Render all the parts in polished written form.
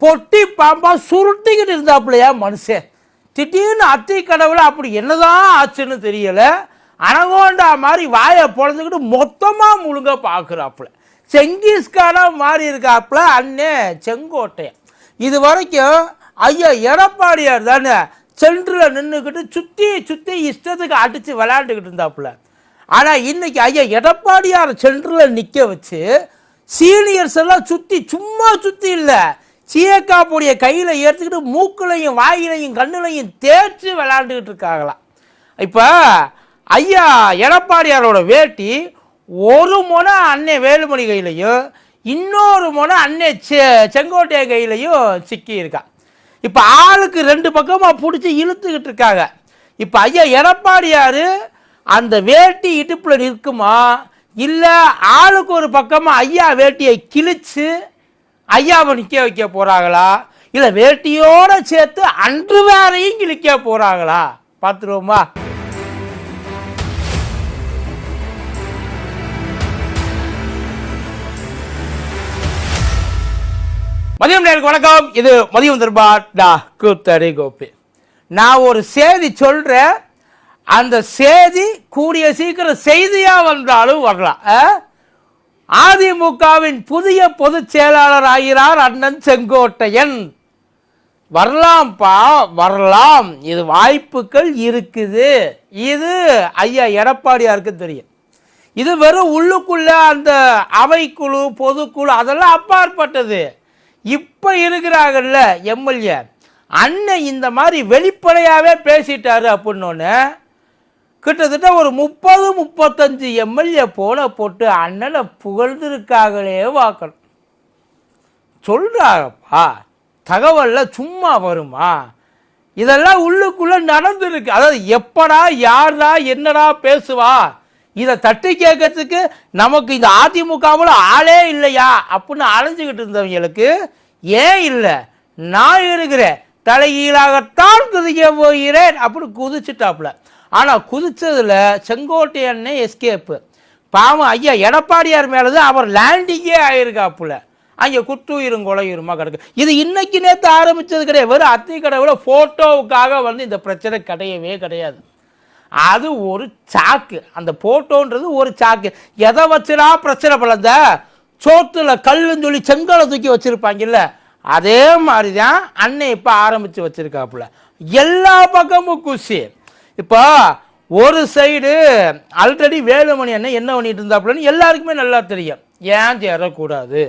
பொட்டி பாம்பா சுருட்டிக்கிட்டு இருந்தாப்புலையா மனுஷன். திடீர்னு அத்தை கடவுளை அப்படி என்னதான் ஆச்சுன்னு தெரியல, அனகோண்டா மாதிரி வாயை பொழந்துக்கிட்டு மொத்தமாக முழுங்க பார்க்குறாப்புல. செங்கிஸ்கானா மாறி இருக்காப்புல அண்ணே செங்கோட்டையன். இது வரைக்கும் ஐயா எடப்பாடியார் தானே சென்ட்ரில் நின்றுக்கிட்டு சுற்றி சுற்றி இஷ்டத்துக்கு அடித்து விளையாண்டுக்கிட்டு இருந்தாப்புல. ஆனால் இன்னைக்கு ஐயா எடப்பாடியார் சென்ட்ரில் நிற்க வச்சு சீனியர்ஸ் எல்லாம் சுற்றி சும்மா சுற்றி இல்லை, சீயக்கா பொடிய கையில் ஏற்றுக்கிட்டு மூக்குலையும் வாயிலையும் கண்ணுலையும் தேய்ச்சி விளையாண்டுக்கிட்டு இருக்காங்களாம். இப்போ ஐயா எடப்பாடியாரோட வேட்டி ஒரு முனை அண்ணே வேலுமணி கையிலையும் இன்னொரு முனை அண்ணே செங்கோட்டையா கையிலையும் சிக்கி இருக்கா. இப்போ ஆளுக்கு ரெண்டு பக்கமாக பிடிச்சி இழுத்துக்கிட்டு இருக்காங்க. இப்போ ஐயா எடப்பாடியார் அந்த வேட்டி இடுப்பில் நிற்குமா, இல்லை ஆளுக்கு ஒரு பக்கமாக ஐயா வேட்டியை கிழிச்சு ஐயாவை நிற்க வைக்க போகிறாங்களா, இல்லை வேட்டியோடு சேர்த்து அன்று வேறையும் கிழிக்க போகிறாங்களா பார்த்துருவோமா. மதியம் நேருக்கு வணக்கம். இது மதியம் தர்பார் கூத்தடி கோப்பி. நான் ஒரு செய்தி சொல்கிறேன், அந்த செய்தி கூடிய சீக்கிரம் செய்தியாக வந்தாலும் வரலாம். அதிமுகவின் புதிய பொதுச் செயலாளர் ஆகிறார் அண்ணன் செங்கோட்டையன். வரலாம்ப்பா வரலாம், இது வாய்ப்புகள் இருக்குது. இது ஐயா எடப்பாடியாருக்கு தெரியும். இது வெறும் உள்ளுக்குள்ள அந்த அவைக்குழு பொதுக்குழு அதெல்லாம் அப்பாற்பட்டது. இப்போ இருக்கிறாங்கல்ல எம்எல்ஏ அண்ணன் இந்த மாதிரி வெளிப்படையாகவே பேசிட்டாரு அப்படின்னோன்னு கிட்டத்தட்ட ஒரு 30-35 எம்எல்ஏ போட்டு அண்ணனை புகழ்ந்துருக்காங்களே வாக்கணும். சொல்கிறாங்கப்பா, தகவலில் சும்மா வருமா, இதெல்லாம் உள்ளுக்குள்ளே நடந்துருக்கு. அதாவது எப்படா யாரா என்னடா பேசுவா, இதை தட்டி கேட்கறதுக்கு நமக்கு இந்த அதிமுகவில் ஆளே இல்லையா அப்படின்னு அலைஞ்சிக்கிட்டு இருந்தவங்களுக்கு ஏன் இல்லை, நான் இருக்கிறேன், தலைகீழாகத்தான் குதிக்க போகிறேன் அப்படி குதிச்சுட்டாப்புல. ஆனால் குதிச்சதில் செங்கோட்டையன்னே எஸ்கேப்பு. பாவம் ஐயா எடப்பாடியார் மேலே தான் அவர் லேண்டிங்கே ஆகிருக்காப்புல. அங்கே குத்துயிரும் கொலையுருமா கிடக்கு. இது இன்னைக்கு நேற்று ஆரம்பித்தது கிடையாது. வெறும் அத்தி கடவுளை ஃபோட்டோவுக்காக இந்த பிரச்சனை கிடையாது. அது ஒரு சாக்கு. அந்த போட்டோன்றது ஒரு சாக்கு. எதை வச்சுடா பிரச்சனை பலந்த சோத்துல கல்லுன்னு சொல்லி செங்கலை தூக்கி வச்சிருப்பாங்கல்ல, அதே மாதிரி தான் அண்ணன் இப்போ ஆரம்பித்து வச்சிருக்காப்புல. எல்லா பக்கமும் குஷி. இப்போ ஒரு சைடு ஆல்ரெடி வேலுமணி அண்ணன் என்ன பண்ணிட்டு இருந்தாப்புலன்னு எல்லாருக்குமே நல்லா தெரியும். ஏன் சேரக்கூடாது,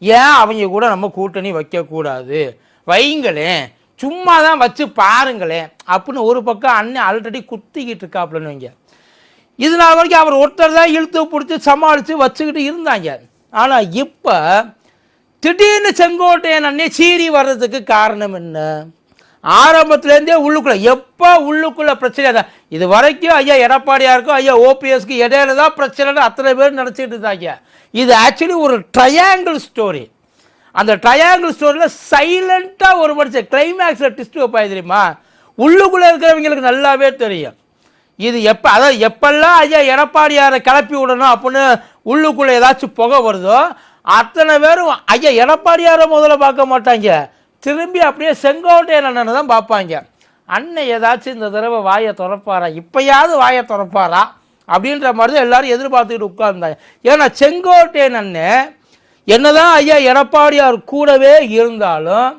ஏன் அவங்க கூட நம்ம கூட்டணி வைக்கக்கூடாது, வைங்களேன் சும்மா தான் வச்சு பாருங்களேன் அப்படின்னு ஒரு பக்கம் அண்ணன் ஆல்ரெடி குத்திக்கிட்டு இருக்காப்புலன்னு வைங்க. இது நாள் வரைக்கும் அவர் ஒருத்தர் தான் இழுத்து பிடிச்சி சமாளித்து வச்சுக்கிட்டு இருந்தாங்க. ஆனால் இப்போ திடீர்னு செங்கோட்டையன் அண்ணே சீறி வர்றதுக்கு காரணம் என்ன? ஆரம்பத்துலேருந்தே உள்ளுக்குள்ளே எப்போ உள்ளுக்குள்ளே பிரச்சனை தான். இது வரைக்கும் ஐயா எடப்பாடியாருக்கும் ஐயா ஓபிஎஸ்க்கு இடையில தான் பிரச்சனைன்னு அத்தனை பேர் நினச்சிட்டு இருந்தாங்க. இது ஆக்சுவலி ஒரு ட்ரையாங்கிள் ஸ்டோரி. அந்த ட்ரையாங்கிள் ஸ்டோரியில் சைலண்ட்டாக ஒரு மனுஷன் கிளைமேக்ஸில் ட்விஸ்ட் வைப்பாய் தெரியுமா, உள்ளுக்குள்ளே இருக்கிறவங்களுக்கு நல்லாவே தெரியும். இது எப்போ, அதாவது எப்பெல்லாம் ஐயா எடப்பாடியாரை கிளப்பி விடணும் அப்படின்னு உள்ளுக்குள்ளே ஏதாச்சும் புகை வருதோ அத்தனை பேரும் ஐயா எடப்பாடியாரை முதல்ல பார்க்க மாட்டாங்க, திரும்பி அப்படியே செங்கோட்டையன் அண்ணனை தான் பார்ப்பாங்க. அண்ணன் ஏதாச்சும் இந்த தடவை வாயை திறப்பாரா, இப்போயாவது வாயை திறப்பாரா அப்படின்ற மாதிரி தான் எல்லோரும் எதிர்பார்த்துக்கிட்டு உட்கார்ந்தாங்க. ஏன்னா செங்கோட்டையன் அண்ணன் என்னதான் ஐயா எடப்பாடியார் கூடவே இருந்தாலும்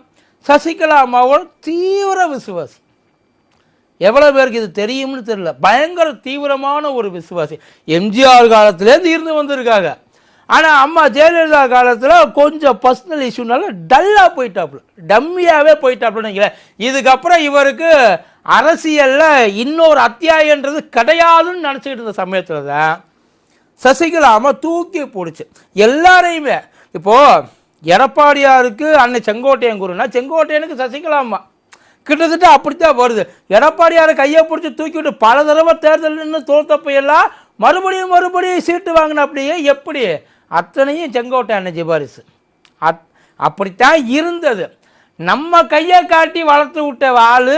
சசிகலா அம்மாவோட தீவிர விசுவாசி. எவ்வளோ பேருக்கு இது தெரியும்னு தெரியல, பயங்கர தீவிரமான ஒரு விசுவாசி. எம்ஜிஆர் காலத்துலேருந்து இருந்து வந்திருக்காங்க. ஆனால் அம்மா ஜெயலலிதா காலத்தில் கொஞ்சம் பர்சனல் இஷ்யூனால டல்லாக போயிட்டாப்புல, டம்மியாகவே போயிட்டாப்புலன்னு நினைக்கிறேன். இதுக்கப்புறம் இவருக்கு அரசியலில் இன்னொரு அத்தியாயன்றது கிடையாதுன்னு நினச்சிக்கிட்டு இருந்த சமயத்தில் தான் சசிகலா அம்மா தூக்கி பிடிச்சி எல்லாரையுமே. இப்போது எடப்பாடியாருக்கு அன்னை செங்கோட்டையன் குருனா செங்கோட்டையனுக்கு சசிகலா அம்மா கிட்டத்தட்ட அப்படித்தான் வருது. எடப்பாடியாரை கையை பிடிச்சி தூக்கிவிட்டு பல தடவை தேர்தல்னு தோத்தப்பையெல்லாம் மறுபடியும் சீட்டு வாங்கின அப்படியே எப்படி அத்தனையும் செங்கோட்டையன் சிபாரிசு. அப்படித்தான் இருந்தது. நம்ம கையை காட்டி வளர்த்து விட்ட ஆள்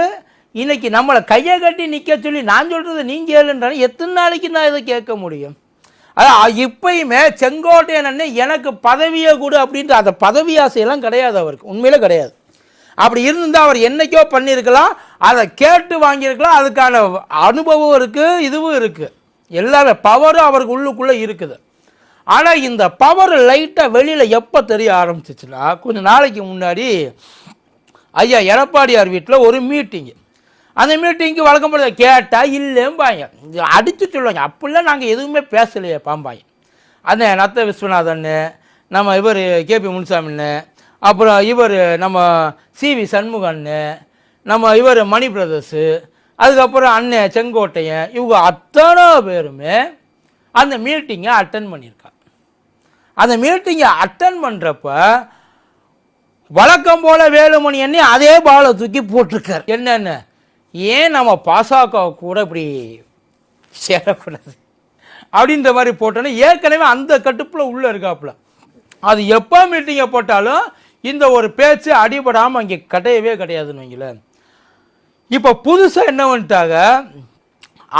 இன்னைக்கு நம்மளை கையை கட்டி நிற்க சொல்லி நான் சொல்கிறது நீங்கள் ஏழுன்றாலும் எத்தனை நாளைக்கு நான் இதை கேட்க முடியும்? அதான் இப்பயுமே செங்கோட்டையன் அண்ணன் எனக்கு பதவியை கொடு அப்படின்ற அந்த பதவி ஆசையெல்லாம் கிடையாது அவருக்கு, உண்மையிலே கிடையாது. அப்படி இருந்தால் அவர் என்னைக்கோ பண்ணியிருக்கலாம், அதை கேட்டு வாங்கியிருக்கலாம். அதுக்கான அனுபவம் இருக்குது, இதுவும் இருக்குது, எல்லாமே பவரும் அவருக்கு உள்ளுக்குள்ளே இருக்குது. ஆனால் இந்த பவர் லைட்டாக வெளியில் எப்போ தெரிய ஆரம்பிச்சிச்சுன்னா, கொஞ்சம் நாளைக்கு முன்னாடி ஐயா எடப்பாடியார் வீட்டில் ஒரு மீட்டிங்கு. அந்த மீட்டிங்க்கு வழக்கம் போல கேட்டால் இல்லைம்பாங்க, அடித்து சொல்லுவாங்க. அப்படிலாம் நாங்கள் எதுவுமே பேசலையே பாம்பாங்க. அண்ணன் நத்த விஸ்வநாதன், நம்ம இவர் கேபி முனுசாமின்னு, அப்புறம் இவர் நம்ம சிவி சண்முகன்னு, நம்ம இவர் மணி பிரதர்ஸு, அதுக்கப்புறம் அண்ணன் செங்கோட்டையன், இவங்க அத்தனை பேருமே அந்த மீட்டிங்கை அட்டன் பண்ணியிருக்காங்க. அந்த மீட்டிங்கை அட்டன் பண்ணுறப்ப வழக்கம் போல் வேலுமணி எண்ணி அதே பாலை தூக்கி போட்டிருக்கார். என்னென்ன, ஏன் நம்ம பாசக கூட இப்படி சேரக்கூடாது அப்படின்ற மாதிரி போட்டோன்னா, ஏற்கனவே அந்த கட்டுப்பில் உள்ளே இருக்காப்புல. அது எப்போ மீட்டிங்கை போட்டாலும் இந்த ஒரு பேச்சு அடிபடாமல் அங்கே கிடையவே கிடையாதுன்னு வைங்களேன். இப்போ புதுசாக என்ன பண்ணிட்டாங்க,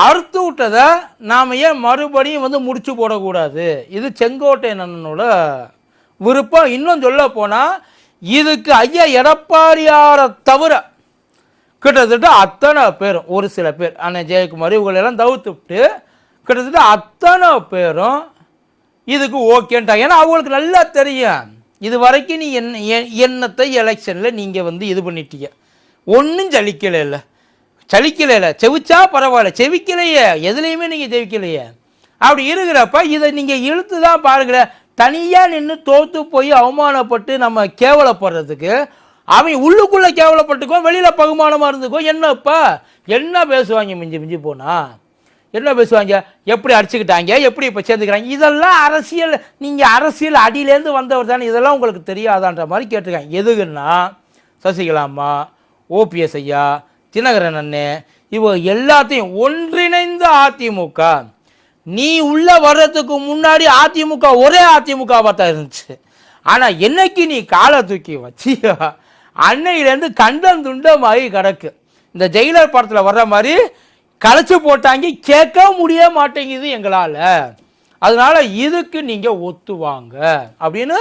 அறுத்து விட்டதை நாம் ஏன் மறுபடியும் வந்து முடிச்சு போடக்கூடாது, இது செங்கோட்டையன் அண்ணனோட விருப்பம். இன்னும் சொல்ல போனால் இதுக்கு ஐயா எடப்பாடியாரை தவிர கிட்டத்தட்ட அத்தனை பேரும், ஒரு சில பேர் அண்ணன் ஜெயக்குமார் இவங்களெல்லாம் தவிர்த்து விட்டு கிட்டத்தட்ட அத்தனை பேரும் இதுக்கு ஓகேன்ட்டாங்க. ஏன்னா அவங்களுக்கு நல்லா தெரியும், இது வரைக்கும் நீ என்னத்தை எலெக்ஷனில் நீங்கள் வந்து இது பண்ணிட்டீங்க, ஒன்றும் சலிக்கலை இல்லை, செவிச்சா பரவாயில்ல, செவிக்கலையே, எதுலேயுமே நீங்கள் செவிக்கலையே. அப்படி இருக்கிறப்ப இதை நீங்கள் இழுத்து தான் பாருங்களேன். தனியாக நின்று தோற்று போய் அவமானப்பட்டு நம்ம கேவலப்படுறதுக்கு, அவன் உள்ளுக்குள்ளே கேவலப்பட்டுக்கோ, வெளியில் பகுமானமாக இருந்துக்கோ, என்னப்பா என்ன பேசுவாங்க, மிஞ்சி மிஞ்சி போனா என்ன பேசுவாங்க, எப்படி அடிச்சுக்கிட்டாங்க, எப்படி இப்போ சேர்ந்துக்கிறாங்க, இதெல்லாம் அரசியல், நீங்கள் அரசியல் அடியிலேருந்து வந்தவர் தானே, இதெல்லாம் உங்களுக்கு தெரியாதான்ற மாதிரி கேட்டிருக்காங்க. எதுக்குன்னா சசிகலாம்மா, ஓபிஎஸ் ஐயா, தினகரன் அண்ணன், இவங்க எல்லாத்தையும் ஒன்றிணைந்த அதிமுக. நீ உள்ளே வர்றதுக்கு முன்னாடி அதிமுக ஒரே அதிமுகவாக தான் இருந்துச்சு. ஆனால் என்னைக்கு நீ காலை தூக்கி வச்சு அன்னையிலேருந்து கண்டம் துண்டமாகி கிடக்கு. இந்த ஜெயிலர் படத்தில் வர்ற மாதிரி கலைச்சி போட்டாங்க, கேட்க முடிய மாட்டேங்குது எங்களால். அதனால இதுக்கு நீங்கள் ஒத்துவாங்க அப்படின்னு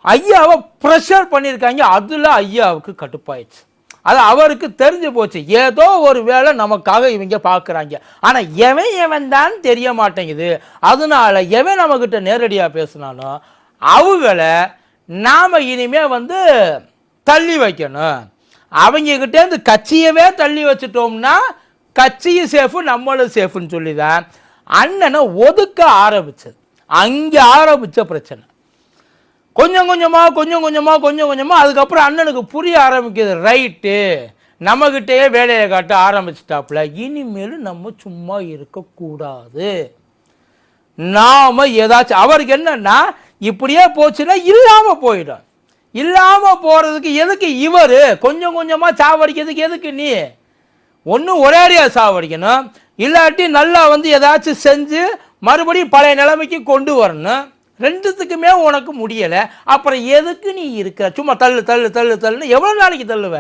ஐயாவை ப்ரெஷர் பண்ணியிருக்காங்க. அதில் ஐயாவுக்கு கட்டுப்பாயிடுச்சு. அது அவருக்கு தெரிஞ்சு போச்சு, ஏதோ ஒரு வேளை நமக்காக இவங்க பார்க்குறாங்க, ஆனால் எவன் தான் தெரிய மாட்டேங்குது. அதனால எவன் நம்மக்கிட்ட நேரடியாக பேசினாலும் அவங்கள நாம் இனிமே வந்து தள்ளி வைக்கணும். அவங்கக்கிட்டேருந்து கட்சியவே தள்ளி வச்சுட்டோம்னா கட்சியும் சேஃபு, நம்மளும் சேஃபுன்னு சொல்லி தான் அண்ணனை ஒதுக்க ஆரம்பிச்சது. அங்கே ஆரம்பித்த பிரச்சனை கொஞ்சம் கொஞ்சமாக அதுக்கப்புறம் அண்ணனுக்கு புரிய ஆரம்பிக்குது, ரைட்டு நம்மக்கிட்டேயே வேலையை காட்ட ஆரம்பிச்சிட்டாப்புல, இனிமேலும் நம்ம சும்மா இருக்கக்கூடாது, நாம் ஏதாச்சும். அவருக்கு என்னன்னா இப்படியே போச்சுன்னா இல்லாமல் போயிடும். இல்லாமல் போகிறதுக்கு எதுக்கு இவர் கொஞ்சம் கொஞ்சமாக சாவடிக்கிறதுக்கு எதுக்கு நீ ஒன்று ஒரேடியாக சாவடிக்கணும், இல்லாட்டி நல்லா வந்து ஏதாச்சும் செஞ்சு மறுபடியும் பழைய நிலைமைக்கு கொண்டு வரணும். ரெண்டுத்துக்குமே உனக்கு முடியலை, அப்புறம் எதுக்கு நீ இருக்க, சும்மா தள்ளுன்னு எவ்வளோ நாளைக்கு தள்ளுவ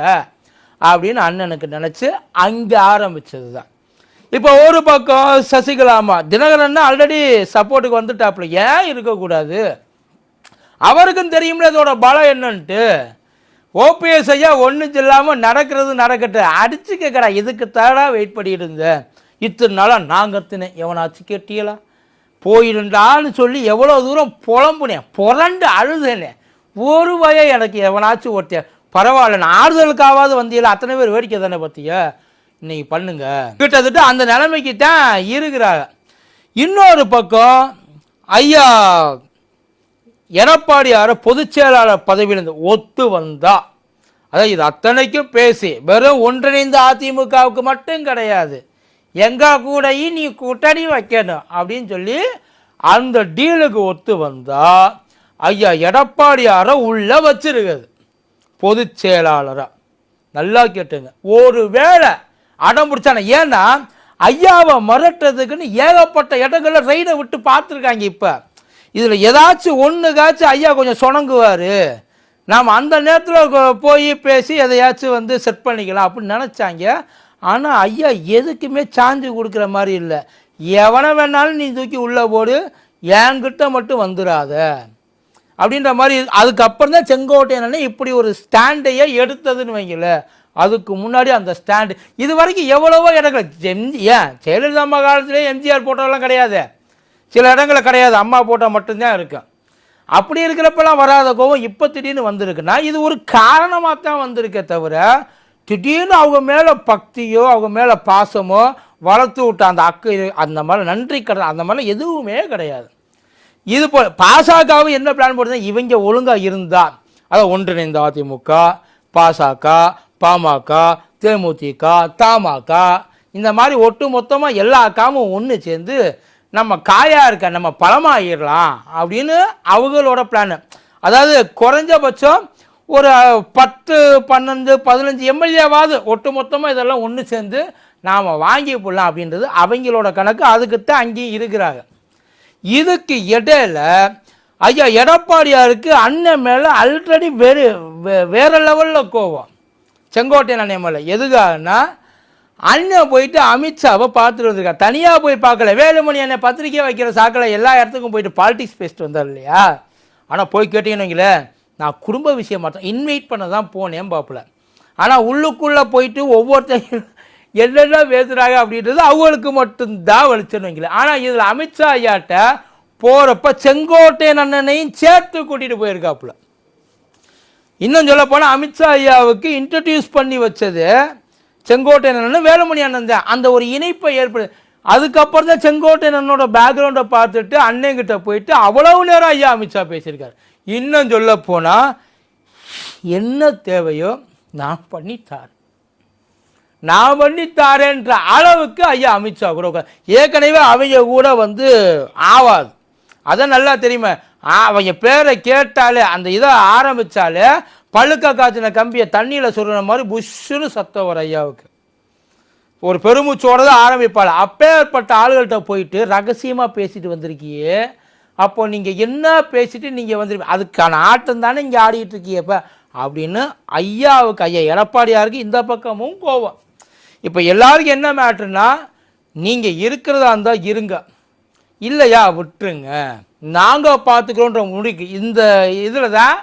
அப்படின்னு அண்ணனுக்கு நினச்சி அங்கே ஆரம்பித்தது தான். இப்போ ஒரு பக்கம் சசிகலாமா, தினகரன் ஆல்ரெடி சப்போர்ட்டுக்கு வந்துட்டாப்புல, ஏன் இருக்கக்கூடாது, அவருக்கும் தெரியும்ல இதோட பலம் என்னன்ட்டு. ஓபிஎஸ் ஐயா ஒன்றும் இல்லாமல் நடக்கட்டு அடிச்சு கேட்குறா, இதுக்கு தாடா வெயிட் பண்ணிட்டு இருந்தேன் இத்தனை நாளாக நான் கத்துனேன், எவனாச்சு கேட்டியலா போயிடுண்டான்னு சொல்லி எவ்வளோ தூரம் புலம்புனேன், புரண்டு அழுதுனேன், ஒரு வய எனக்கு எவனாச்சும் ஒருத்தேன் பரவாயில்ல, நான் ஆறுதலுக்காவது வந்தியில, அத்தனை பேர் வேடிக்கை தானே பார்த்தியா, இன்னைக்கு பண்ணுங்க. கிட்டத்தட்ட அந்த நிலைமைக்கு தான் இருக்கிறாங்க. இன்னொரு பக்கம் ஐயா எடப்பாடியார பொதுச் செயலாளர் பதவியிலிருந்து ஒத்து வந்தா, அதாவது இது அத்தனைக்கும் பேசி வெறும் ஒன்றிணைந்த அதிமுகவுக்கு மட்டும் கிடையாது, எங்க கூடயும் நீ கூட்டணி வைக்கணும் அப்படின்னு சொல்லி அந்த டீலுக்கு ஒத்து வந்தா ஐயா எடப்பாடியார உள்ள வச்சிருக்குது பொதுச் செயலாளரா. நல்லா கேட்டுங்க, ஒரு வேளை அடம் பிடிச்சான, ஏன்னா ஐயாவை மறட்டுறதுக்குன்னு ஏகப்பட்ட இடங்கள்ல ரைடை விட்டு பார்த்துருக்காங்க. இப்போ இதில் ஏதாச்சும் ஒன்றுக்காச்சும் ஐயா கொஞ்சம் சொணங்குவார், நாம் அந்த நேரத்தில் போய் பேசி எதையாச்சும் வந்து செட் பண்ணிக்கலாம் அப்படின்னு நினச்சாங்க. ஆனால் ஐயா எதுக்குமே சாஞ்சு கொடுக்குற மாதிரி இல்லை. எவனை வேணாலும் நீ தூக்கி உள்ளே போடு, என்கிட்ட மட்டும் வந்துடாத அப்படின்ற மாதிரி. அதுக்கப்புறம் தான் செங்கோட்டையன் இப்படி ஒரு ஸ்டாண்டையே எடுத்ததுன்னு வைங்கல. அதுக்கு முன்னாடி அந்த ஸ்டாண்டு இது வரைக்கும் எவ்வளவோ இடங்கள் ஏன் ஜெயலலிதா அம்மா காலத்திலே எம்ஜிஆர் போட்டோலாம் கிடையாது, சில இடங்களில் கிடையாது, அம்மா போட்டோ மட்டும்தான் இருக்கும். அப்படி இருக்கிறப்பெல்லாம் வராத கோவம் இப்போ திடீர்னு வந்திருக்குன்னா இது ஒரு காரணமாக தான் வந்திருக்கே தவிர திடீர்னு அவங்க மேலே பக்தியோ அவங்க மேலே பாசமோ வளர்த்து விட்ட அந்த அந்த மாதிரி நன்றி கடன் அந்த மாதிரிலாம் எதுவுமே கிடையாது. இது போல் பாசகவும் என்ன பிளான் போடுறது, இவங்க ஒழுங்காக இருந்தால் அதை ஒன்றிணைந்த அதிமுக, பாசக, பாமக, தேமுதிக, தமாக இந்த மாதிரி ஒட்டு மொத்தமாக எல்லா காமும் ஒன்று சேர்ந்து நம்ம காயாக இருக்க நம்ம பழமாகிடலாம் அப்படின்னு அவங்களோட பிளான். அதாவது குறைஞ்சபட்சம் ஒரு 10, 12, 15 எம்எல்ஏவாவது ஒட்டு மொத்தமாக இதெல்லாம் ஒன்று சேர்ந்து நாம் வாங்கி போடலாம் அப்படின்றது அவங்களோட கணக்கு. அதுக்குத்தான் அங்கேயும் இருக்கிறாங்க. இதுக்கு இடையில ஐயா எடப்பாடியாருக்கு அண்ணன் மேலே ஆல்ரெடி வேற லெவலில் கோவம், செங்கோட்டையன் அண்ணன் மேலே. எதுக்காகனா அண்ணன் போயிட்டு அமித்ஷாவை பார்த்துட்டு வந்திருக்காரு, தனியாக போய் பார்க்கல. வேலுமணி அண்ணன் பத்திரிக்கை வைக்கிற சாக்கில் எல்லா இடத்துக்கும் போயிட்டு பாலிடிக்ஸ் பேசிட்டு வந்தார் இல்லையா. ஆனால் போய் கேட்டீங்கன்னு வைங்களேன், நான் குடும்ப விஷயம் மாட்டேன் இன்வைட் பண்ண தான் போனேன் பாப்பில். ஆனால் உள்ளுக்குள்ளே போயிட்டு ஒவ்வொருத்தையும் என்னென்ன பேசுகிறாங்க அப்படின்றது அவங்களுக்கு மட்டும்தான் வலிச்சுன்னு வைக்கல. ஆனால் இதில் அமித்ஷா ஐயாட்ட போகிறப்ப செங்கோட்டையன் அண்ணனையும் சேர்த்து கூட்டிகிட்டு போயிருக்காப்புல. இன்னும் சொல்ல போனால் அமித்ஷா ஐயாவுக்கு இன்ட்ரடியூஸ் பண்ணி வச்சது செங்கோட்டையன் அண்ணன் வேலுமணி அண்ணன் தான். அந்த ஒரு இணைப்பை ஏற்படு. அதுக்கப்புறம் தான் செங்கோட்டையன் அண்ணனோட பேக்ரவுண்டை பார்த்துட்டு அண்ணன்கிட்ட போயிட்டு அவ்வளவு நேரம் ஐயா அமித்ஷா பேசியிருக்காரு. இன்னும் சொல்ல போனால் என்ன தேவையோ நான் பண்ணித்தாரேன்ற அளவுக்கு ஐயா அமித்ஷா கூட ஏற்கனவே அவங்க கூட ஆவாது. அதான் நல்லா தெரியுமா, அவங்க பேரை கேட்டாலே அந்த இதை ஆரம்பித்தாலே பழுக்க காய்ச்சின கம்பியை தண்ணியில் சொல்கிற மாதிரி புஷ்ஷுன்னு சத்தம் வரும் ஐயாவுக்கு. ஒரு பெருமூச்சோடு தான் ஆரம்பிப்பாள். அப்பேற்பட்ட ஆளுகள்கிட்ட போயிட்டு ரகசியமாக பேசிட்டு வந்திருக்கியே, அப்போ நீங்கள் என்ன பேசிட்டு நீங்கள் வந்துருப்பீங்க, அதுக்கான ஆட்டம் தானே இங்கே ஆடிட்டு இருக்கியப்ப அப்படின்னு ஐயாவுக்கு ஐயா எடப்பாடியாருக்கு இந்த பக்கமும் கோவம். இப்போ எல்லாருக்கும் என்ன மேட்ருன்னா, நீங்கள் இருக்கிறதா இருந்தால் இருங்க, இல்லையா விட்டுருங்க, நாங்கள் பார்த்துக்கிறோன்ற முடிக்கு. இந்த இதில் தான்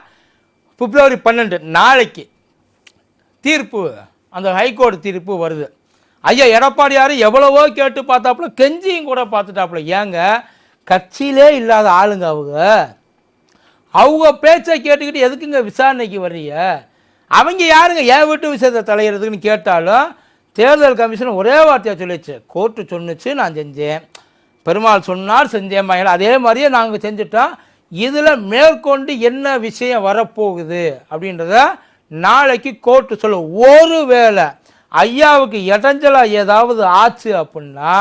பிப்ரவரி 12 நாளைக்கு தீர்ப்பு, அந்த ஹைகோர்ட் தீர்ப்பு வருது. ஐயா எடப்பாடியார் எவ்வளவோ கேட்டு பார்த்தாப்புல, கெஞ்சியும் கூட பார்த்துட்டாப்புல. ஏங்க கட்சியிலே இல்லாத ஆளுங்க அவங்க பேச்சை கேட்டுக்கிட்டு எதுக்குங்க விசாரணைக்கு வர்றீங்க? அவங்க யாருங்க என் வீட்டு விஷயத்தை தலையிறதுக்குன்னு கேட்டாலும் தேர்தல் கமிஷன் ஒரே வார்த்தையாக சொல்லிச்சு, கோர்ட்டு சொன்னிச்சு, நான் செஞ்சேன், பெருமாள் சொன்னார் செஞ்சேன், அதே மாதிரியே நாங்கள் செஞ்சுட்டோம். இதில் மேற்கொண்டு என்ன விஷயம் வரப்போகுது அப்படின்றத நாளைக்கு கோர்ட்டு சொல்ல. ஒருவேளை ஐயாவுக்கு இடைஞ்சலாக ஏதாவது ஆச்சு அப்படின்னா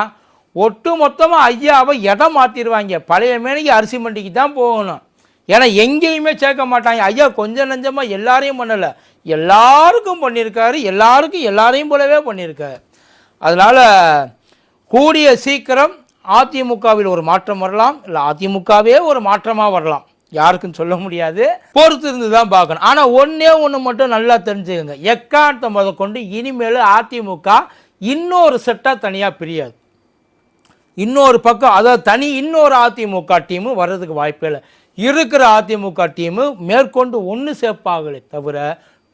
ஒட்டு மொத்தமாக ஐயாவை இடம் மாற்றிடுவாங்க. பழைய மேனைக்கு அரிசி மண்டிக்கு தான் போகணும். ஏன்னா எங்கேயுமே சேர்க்க மாட்டாங்க. ஐயா கொஞ்சம் நஞ்சமாக எல்லாரையும் பண்ணலை, எல்லாருக்கும் பண்ணியிருக்காரு, எல்லாரையும் போலவே பண்ணியிருக்காரு. அதனால் கூடிய சீக்கிரம் அதிமுகவில் ஒரு மாற்றம் வரலாம், இல்லை அதிமுகவே ஒரு மாற்றமாக வரலாம், யாருக்குன்னு சொல்ல முடியாது, பொறுத்து இருந்து தான் பார்க்கணும். ஆனால் ஒன்று மட்டும் நல்லா தெரிஞ்சுக்கங்க, எக்காரணத்தை முதற்கொண்டு இனிமேல் அதிமுக இன்னொரு செட்டாக தனியாக பிரியாது. இன்னொரு பக்கம் அதாவது இன்னொரு அதிமுக டீமு வர்றதுக்கு வாய்ப்பே இல்லை. இருக்கிற அதிமுக டீமு மேற்கொண்டு ஒன்று சேர்ப்பாங்களே தவிர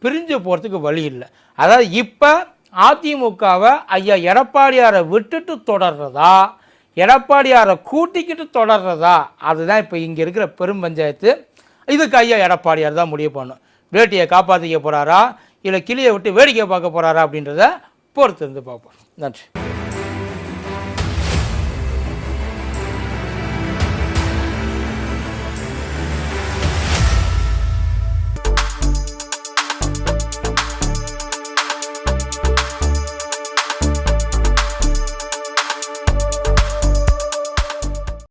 பிரிஞ்சு போகிறதுக்கு வழி இல்லை. அதாவது இப்போ அதிமுகவை ஐயா எடப்பாடியாரை விட்டுட்டு தொடர்றதா, எடப்பாடியாரை கூட்டிக்கிட்டு தொடர்றதா, அதுதான் இப்போ இங்கே இருக்கிற பெரும் பஞ்சாயத்து. இதுக்கு ஐயா எடப்பாடியார் தான் முடிவு பண்ணும். வேட்டியை காப்பாற்றிக்க போகிறாரா இல்லை கிளியை விட்டு வேடிக்கை பார்க்க போகிறாரா அப்படின்றத பொறுத்து இருந்து பார்ப்போம். நன்றி.